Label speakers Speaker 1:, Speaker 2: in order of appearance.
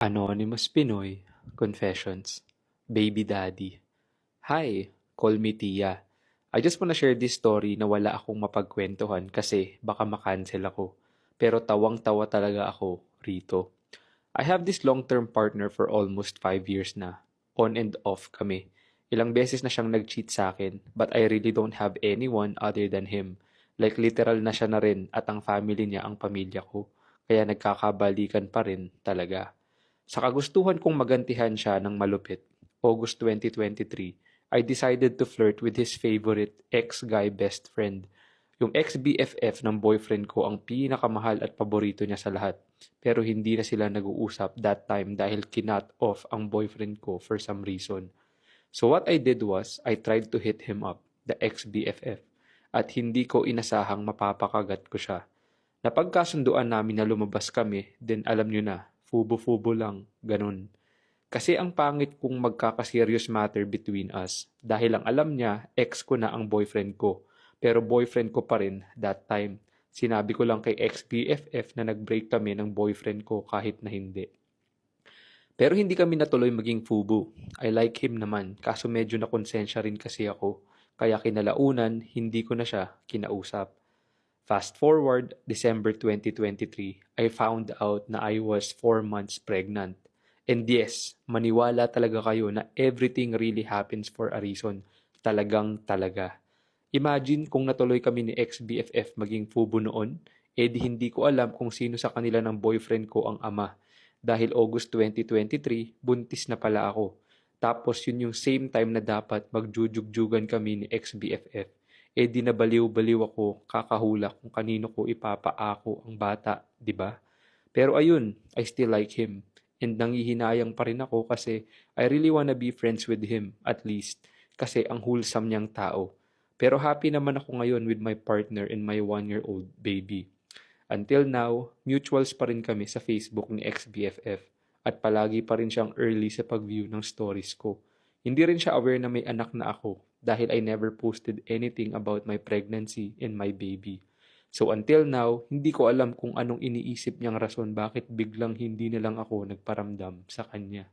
Speaker 1: Anonymous Pinoy Confessions. Baby Daddy. Hi, call me Tia. I just wanna share this story na wala akong mapagkwentuhan kasi baka makancel ako. Pero tawang-tawa talaga ako rito. I have this long-term partner for almost 5 years na. On and off kami. Ilang beses na siyang nag-cheat sa akin, but I really don't have anyone other than him. Like literal na siya na rin at ang family niya ang pamilya ko. Kaya nagkakabalikan pa rin talaga. Sa kagustuhan kong magantihan siya ng malupit, August 2023, I decided to flirt with his favorite ex-guy best friend. Yung ex-BFF ng boyfriend ko ang pinakamahal at paborito niya sa lahat. Pero hindi na sila nag-uusap that time dahil kinut off ang boyfriend ko for some reason. So what I did was, I tried to hit him up, the ex-BFF, at hindi ko inasahang mapapakagat ko siya. Napagkasunduan namin na lumabas kami, then alam nyo na, fubo-fubo lang, ganun. Kasi ang pangit kung magkaka-serious matter between us dahil ang alam niya, ex ko na ang boyfriend ko. Pero boyfriend ko pa rin that time. Sinabi ko lang kay ex-BFF na nag-break kami ng boyfriend ko kahit na hindi. Pero hindi kami natuloy maging fubu. I like him naman, kaso medyo nakonsensya rin kasi ako. Kaya kinalaunan, hindi ko na siya kinausap. Fast forward, December 2023, I found out na I was 4 months pregnant. And yes, maniwala talaga kayo na everything really happens for a reason. Talagang talaga. Imagine kung natuloy kami ni ex-BFF maging fubo noon, di hindi ko alam kung sino sa kanila ng boyfriend ko ang ama. Dahil August 2023, buntis na pala ako. Tapos yun yung same time na dapat magjujugjugan kami ni ex-BFF. Di nabaliw-baliw ako kakahula kung kanino ko ipapaako ang bata, 'di ba? Pero ayun, I still like him. And nanghihinayang pa rin ako kasi I really wanna be friends with him at least kasi ang wholesome niyang tao. Pero happy naman ako ngayon with my partner and my 1-year-old baby. Until now, mutuals pa rin kami sa Facebook ni ex-BFF at palagi pa rin siyang early sa pag-view ng stories ko. Hindi rin siya aware na may anak na ako dahil I never posted anything about my pregnancy and my baby. So until now, hindi ko alam kung anong iniisip niyang rason bakit biglang hindi na lang ako nagparamdam sa kanya.